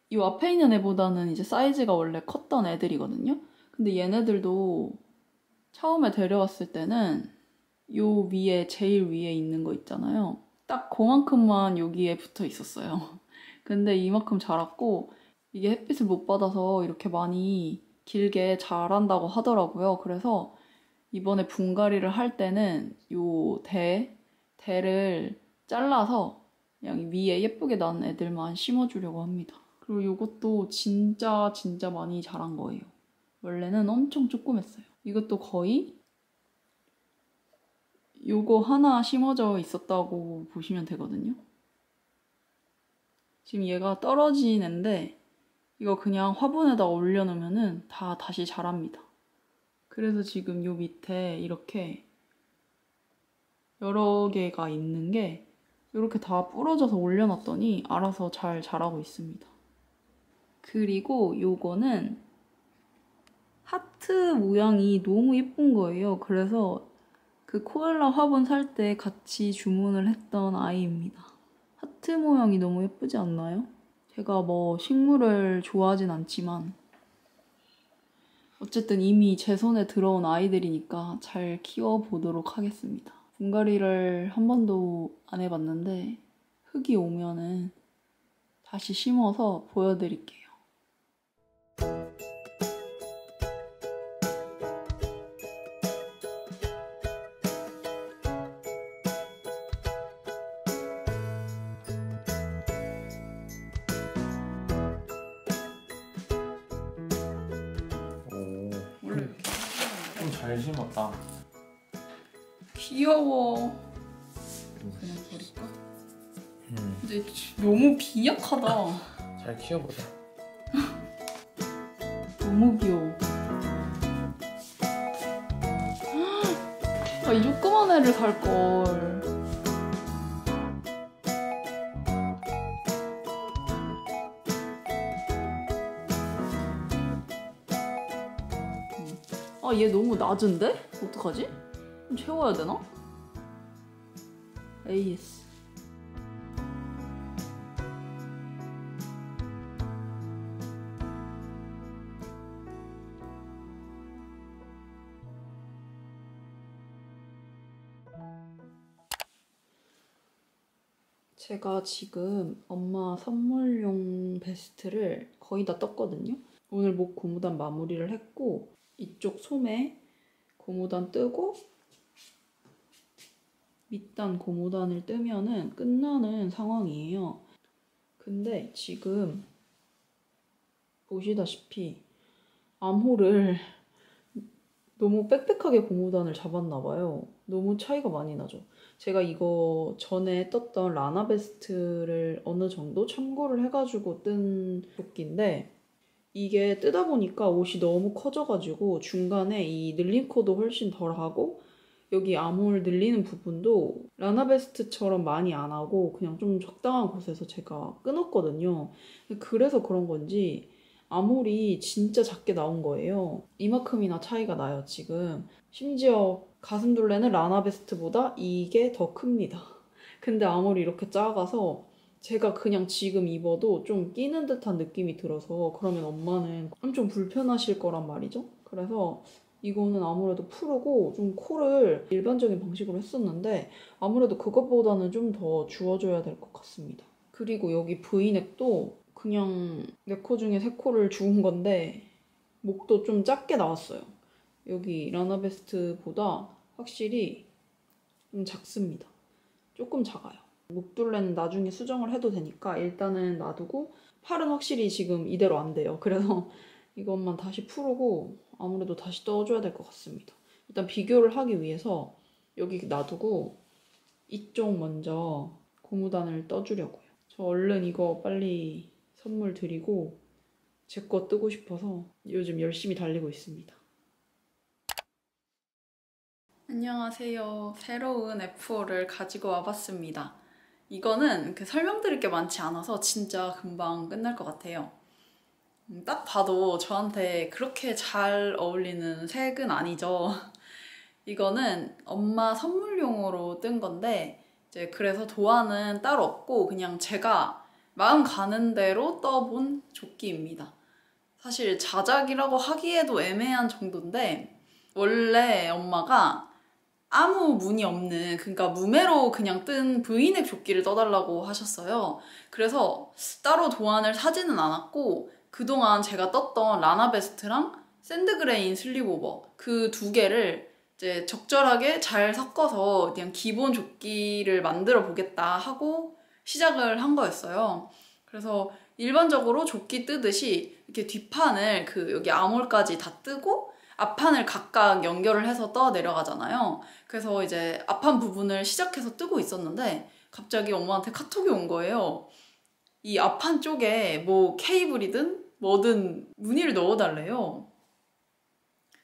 이 앞에 있는 애보다는 이제 사이즈가 원래 컸던 애들이거든요. 근데 얘네들도 처음에 데려왔을 때는 요 위에 제일 위에 있는 거 있잖아요. 딱 그만큼만 여기에 붙어 있었어요. 근데 이만큼 자랐고 이게 햇빛을 못 받아서 이렇게 많이 길게 자란다고 하더라고요. 그래서 이번에 분갈이를 할 때는 요 대를 잘라서 그냥 위에 예쁘게 난 애들만 심어주려고 합니다. 그리고 이것도 진짜 많이 자란 거예요. 원래는 엄청 조그맸어요. 이것도 거의 요거 하나 심어져 있었다고 보시면 되거든요. 지금 얘가 떨어진 애인데 이거 그냥 화분에다 올려놓으면 다 다시 자랍니다. 그래서 지금 요 밑에 이렇게 여러 개가 있는 게 이렇게 다 부러져서 올려놨더니 알아서 잘 자라고 있습니다. 그리고 요거는 하트 모양이 너무 예쁜 거예요. 그래서 그 코알라 화분 살 때 같이 주문을 했던 아이입니다. 하트 모양이 너무 예쁘지 않나요? 제가 뭐 식물을 좋아하진 않지만 어쨌든 이미 제 손에 들어온 아이들이니까 잘 키워보도록 하겠습니다. 분갈이를 한 번도 안 해봤는데 흙이 오면은 다시 심어서 보여드릴게요. 원래 이렇게 잘 심었다. 귀여워. 그냥 버릴까? 근데 너무 빈약하다. 잘 키워보자. 너무 귀여워. 아, 이 조그만 애를 살걸. 아, 얘 너무 낮은데? 어떡하지? 좀 채워야 되나? AS. 제가 지금 엄마 선물용 베스트를 거의 다 떴거든요. 오늘 목 고무단 마무리를 했고 이쪽 소매 고무단 뜨고 밑단 고무단을 뜨면은 끝나는 상황이에요. 근데 지금 보시다시피 암홀을 너무 빽빽하게 고무단을 잡았나 봐요. 너무 차이가 많이 나죠. 제가 이거 전에 떴던 라나베스트를 어느 정도 참고를 해가지고 뜬 조끼인데 이게 뜨다 보니까 옷이 너무 커져가지고 중간에 이 늘림코도 훨씬 덜하고 여기 암홀 늘리는 부분도 라나베스트처럼 많이 안 하고 그냥 좀 적당한 곳에서 제가 끊었거든요. 그래서 그런 건지 암홀이 진짜 작게 나온 거예요. 이만큼이나 차이가 나요, 지금. 심지어 가슴둘레는 라나베스트보다 이게 더 큽니다. 근데 암홀이 이렇게 작아서 제가 그냥 지금 입어도 좀 끼는 듯한 느낌이 들어서 그러면 엄마는 엄청 불편하실 거란 말이죠. 그래서 이거는 아무래도 풀고 좀 코를 일반적인 방식으로 했었는데 아무래도 그것보다는 좀 더 주워줘야 될 것 같습니다. 그리고 여기 V넥도 그냥 네 코 중에 3코를 주운 건데 목도 좀 작게 나왔어요. 여기 라나베스트보다 확실히 좀 작습니다. 조금 작아요. 목둘레는 나중에 수정을 해도 되니까 일단은 놔두고 팔은 확실히 지금 이대로 안 돼요. 그래서 이것만 다시 풀고 아무래도 다시 떠줘야 될 것 같습니다. 일단 비교를 하기 위해서 여기 놔두고 이쪽 먼저 고무단을 떠주려고요. 저 얼른 이거 빨리 선물 드리고 제 거 뜨고 싶어서 요즘 열심히 달리고 있습니다. 안녕하세요. 새로운 F5를 가지고 와봤습니다. 이거는 설명드릴 게 많지 않아서 진짜 금방 끝날 것 같아요. 딱 봐도 저한테 그렇게 잘 어울리는 색은 아니죠. 이거는 엄마 선물용으로 뜬 건데 이제 그래서 도안은 따로 없고 그냥 제가 마음 가는 대로 떠본 조끼입니다. 사실 자작이라고 하기에도 애매한 정도인데 원래 엄마가 아무 무늬 없는, 그러니까 무매로 그냥 뜬 V넥 조끼를 떠달라고 하셨어요. 그래서 따로 도안을 사지는 않았고 그동안 제가 떴던 라나베스트랑 샌드그레인 슬립오버 그 2개를 이제 적절하게 잘 섞어서 그냥 기본 조끼를 만들어 보겠다 하고 시작을 한 거였어요. 그래서 일반적으로 조끼 뜨듯이 이렇게 뒷판을 여기 암홀까지 다 뜨고 앞판을 각각 연결을 해서 떠 내려가잖아요. 그래서 이제 앞판 부분을 시작해서 뜨고 있었는데 갑자기 엄마한테 카톡이 온 거예요. 이 앞판 쪽에 뭐 케이블이든 뭐든 무늬를 넣어달래요.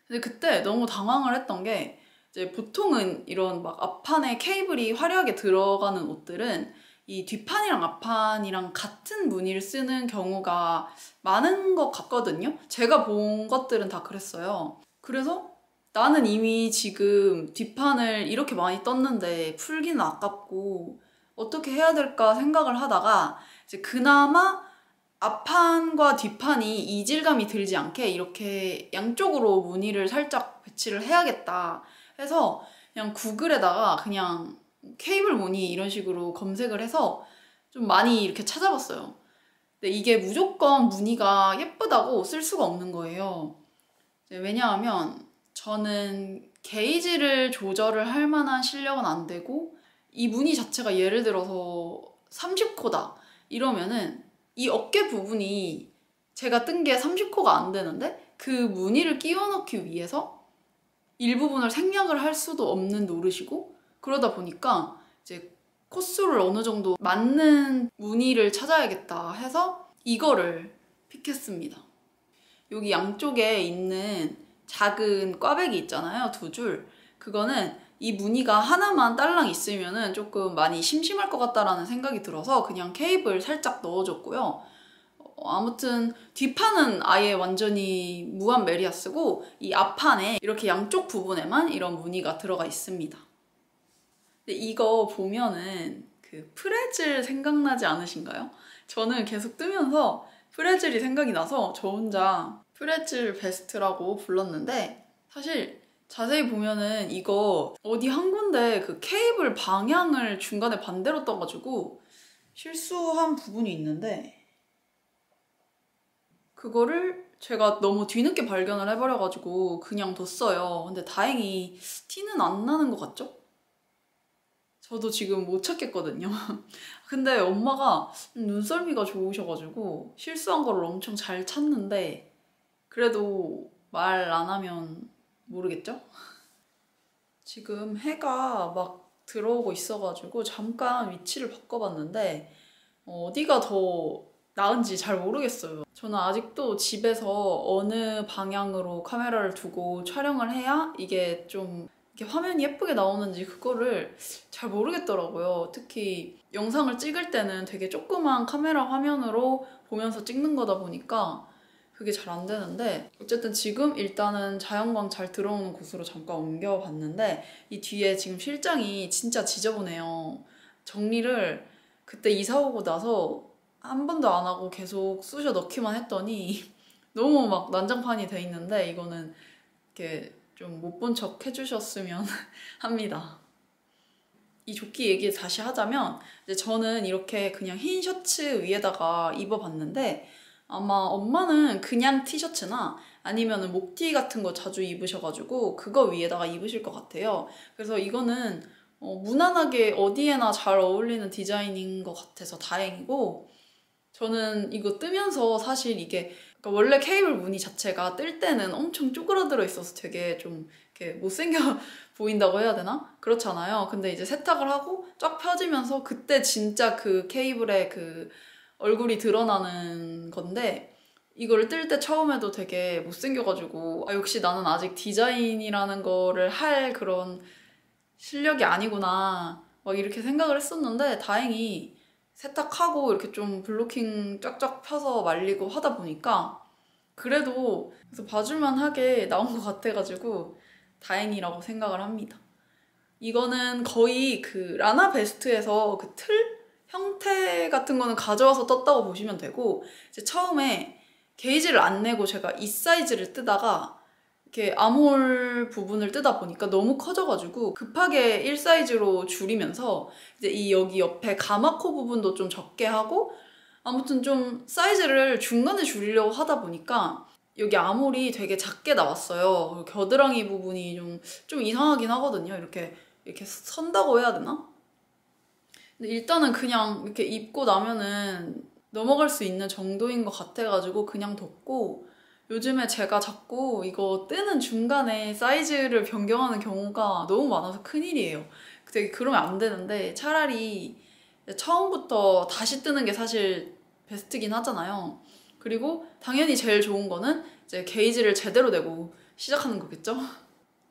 근데 그때 너무 당황을 했던 게 이제 보통은 이런 막 앞판에 케이블이 화려하게 들어가는 옷들은 이 뒷판이랑 앞판이랑 같은 무늬를 쓰는 경우가 많은 것 같거든요. 제가 본 것들은 다 그랬어요. 그래서 나는 이미 지금 뒷판을 이렇게 많이 떴는데 풀기는 아깝고 어떻게 해야 될까 생각을 하다가 이제 그나마 앞판과 뒷판이 이질감이 들지 않게 이렇게 양쪽으로 무늬를 살짝 배치를 해야겠다 해서 그냥 구글에다가 그냥 케이블 무늬 이런 식으로 검색을 해서 좀 많이 이렇게 찾아봤어요. 근데 이게 무조건 무늬가 예쁘다고 쓸 수가 없는 거예요. 왜냐하면 저는 게이지를 조절을 할 만한 실력은 안 되고 이 무늬 자체가 예를 들어서 30코다 이러면은 이 어깨 부분이 제가 뜬 게 30코가 안 되는데 그 무늬를 끼워 넣기 위해서 일부분을 생략을 할 수도 없는 노릇이고 그러다 보니까 이제 코스를 어느 정도 맞는 무늬를 찾아야겠다 해서 이거를 픽했습니다. 여기 양쪽에 있는 작은 꽈배기 있잖아요, 2줄. 그거는 이 무늬가 하나만 딸랑 있으면은 조금 많이 심심할 것 같다라는 생각이 들어서 그냥 케이블 살짝 넣어줬고요. 아무튼 뒷판은 아예 완전히 무한 메리아스고 이 앞판에 이렇게 양쪽 부분에만 이런 무늬가 들어가 있습니다. 근데 이거 보면은 프레즐 생각나지 않으신가요? 저는 계속 뜨면서 프레즐이 생각이 나서 저 혼자 프레즐 베스트라고 불렀는데 사실 자세히 보면은 이거 어디 한 군데 케이블 방향을 중간에 반대로 떠가지고 실수한 부분이 있는데 그거를 제가 너무 뒤늦게 발견을 해버려가지고 그냥 뒀어요. 근데 다행히 티는 안 나는 것 같죠? 저도 지금 못 찾겠거든요. 근데 엄마가 눈썰미가 좋으셔가지고 실수한 거를 엄청 잘 찾는데 그래도 말 안 하면 모르겠죠? 지금 해가 막 들어오고 있어가지고 잠깐 위치를 바꿔봤는데 어디가 더 나은지 잘 모르겠어요. 저는 아직도 집에서 어느 방향으로 카메라를 두고 촬영을 해야 이게 좀 이렇게 화면이 예쁘게 나오는지 그거를 잘 모르겠더라고요. 특히 영상을 찍을 때는 되게 조그만 카메라 화면으로 보면서 찍는 거다 보니까 그게 잘 안 되는데 어쨌든 지금 일단은 자연광 잘 들어오는 곳으로 잠깐 옮겨봤는데 이 뒤에 지금 실장이 진짜 지저분해요. 정리를 그때 이사 오고 나서 한 번도 안 하고 계속 쑤셔 넣기만 했더니 너무 막 난장판이 돼 있는데 이거는 이렇게 좀 못 본 척 해주셨으면 합니다. 이 조끼 얘기 다시 하자면 이제 저는 이렇게 그냥 흰 셔츠 위에다가 입어봤는데 아마 엄마는 그냥 티셔츠나 아니면 목티 같은 거 자주 입으셔가지고 그거 위에다가 입으실 것 같아요. 그래서 이거는 무난하게 어디에나 잘 어울리는 디자인인 것 같아서 다행이고 저는 이거 뜨면서 사실 이게 그러니까 원래 케이블 무늬 자체가 뜰 때는 엄청 쪼그라들어 있어서 되게 좀 이렇게 못생겨 보인다고 해야 되나? 그렇잖아요. 근데 이제 세탁을 하고 쫙 펴지면서 그때 진짜 그 케이블의 그 얼굴이 드러나는 건데 이걸 뜰 때 처음에도 되게 못생겨가지고 아 역시 나는 아직 디자인이라는 거를 할 그런 실력이 아니구나 막 이렇게 생각을 했었는데 다행히 세탁하고 이렇게 좀 블로킹 쫙쫙 펴서 말리고 하다 보니까 그래도 그래서 봐줄만하게 나온 것 같아가지고 다행이라고 생각을 합니다. 이거는 거의 그 라나 베스트에서 그 틀 형태 같은 거는 가져와서 떴다고 보시면 되고 이제 처음에 게이지를 안 내고 제가 이 사이즈를 뜨다가 이렇게 아몰 부분을 뜨다 보니까 너무 커져가지고 급하게 1 사이즈로 줄이면서 이제 이 여기 옆에 가마코 부분도 좀 적게 하고 아무튼 좀 사이즈를 중간에 줄이려고 하다 보니까 여기 아몰이 되게 작게 나왔어요. 그리고 겨드랑이 부분이 좀 이상하긴 하거든요. 이렇게 선다고 해야 되나? 근데 일단은 그냥 이렇게 입고 나면은 넘어갈 수 있는 정도인 것 같아가지고 그냥 뒀고 요즘에 제가 자꾸 이거 뜨는 중간에 사이즈를 변경하는 경우가 너무 많아서 큰일이에요. 되게 그러면 안 되는데 차라리 처음부터 다시 뜨는 게 사실 베스트긴 하잖아요. 그리고 당연히 제일 좋은 거는 이제 게이지를 제대로 내고 시작하는 거겠죠?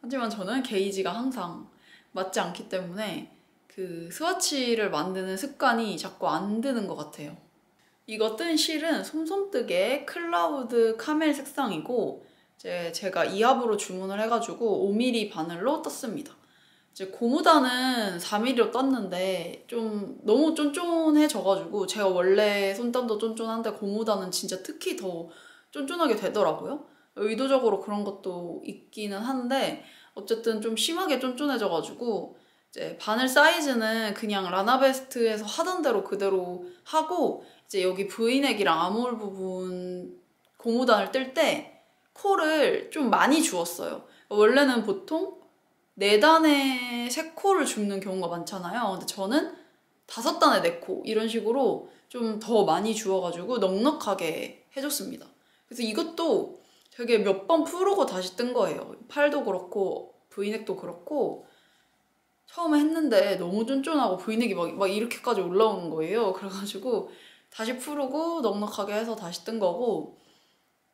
하지만 저는 게이지가 항상 맞지 않기 때문에 그 스와치를 만드는 습관이 자꾸 안 드는 것 같아요. 이거 뜬 실은 솜솜뜨개 클라우드 카멜 색상이고 제가 이합으로 주문을 해가지고 5mm 바늘로 떴습니다. 이제 고무단은 4mm로 떴는데 좀 너무 쫀쫀해져가지고 제가 원래 손단도 쫀쫀한데 고무단은 진짜 특히 더 쫀쫀하게 되더라고요. 의도적으로 그런 것도 있기는 한데 어쨌든 좀 심하게 쫀쫀해져가지고 이제 바늘 사이즈는 그냥 라나베스트에서 하던 대로 그대로 하고 이제 여기 브이넥이랑 아몰 부분 고무단을 뜰 때 코를 좀 많이 주었어요. 원래는 보통 4단에 3코를 줍는 경우가 많잖아요. 근데 저는 5단에 4코 이런 식으로 좀 더 많이 주어가지고 넉넉하게 해줬습니다. 그래서 이것도 되게 몇 번 풀고 다시 뜬 거예요. 팔도 그렇고 브이넥도 그렇고 처음에 했는데 너무 쫀쫀하고 브이넥이 막 이렇게까지 올라오는 거예요. 그래가지고 다시 풀고 넉넉하게 해서 다시 뜬 거고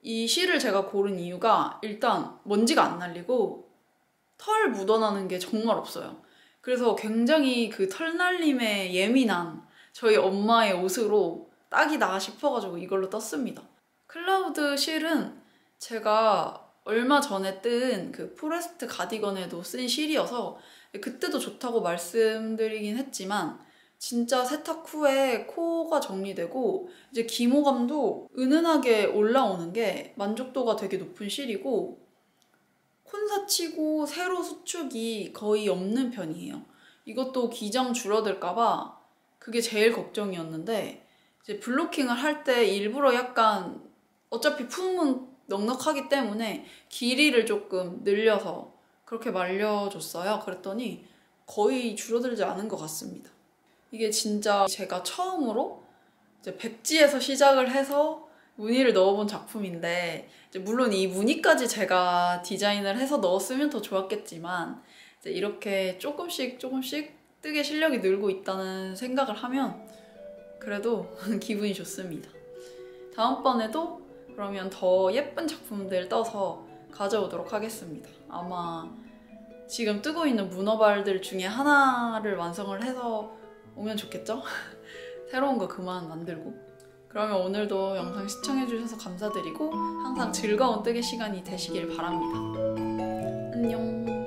이 실을 제가 고른 이유가 일단 먼지가 안 날리고 털 묻어나는 게 정말 없어요. 그래서 굉장히 그 털날림에 예민한 저희 엄마의 옷으로 딱이다 싶어가지고 이걸로 떴습니다. 클라우드 실은 제가 얼마 전에 뜬 그 포레스트 가디건에도 쓴 실이어서 그때도 좋다고 말씀드리긴 했지만 진짜 세탁 후에 코가 정리되고 이제 기모감도 은은하게 올라오는 게 만족도가 되게 높은 실이고 콘사치고 세로 수축이 거의 없는 편이에요. 이것도 기장 줄어들까봐 그게 제일 걱정이었는데 이제 블로킹을 할 때 일부러 약간 어차피 품은 넉넉하기 때문에 길이를 조금 늘려서 그렇게 말려줬어요. 그랬더니 거의 줄어들지 않은 것 같습니다. 이게 진짜 제가 처음으로 이제 백지에서 시작을 해서 무늬를 넣어본 작품인데, 이제 물론 이 무늬까지 제가 디자인을 해서 넣었으면 더 좋았겠지만, 이제 이렇게 조금씩 뜨개 실력이 늘고 있다는 생각을 하면 그래도 기분이 좋습니다. 다음번에도 그러면 더 예쁜 작품들 떠서 가져오도록 하겠습니다. 아마 지금 뜨고 있는 문어발들 중에 하나를 완성을 해서 오면 좋겠죠? 새로운 거 그만 만들고. 그러면 오늘도 영상 시청해주셔서 감사드리고 항상 즐거운 뜨개 시간이 되시길 바랍니다. 안녕.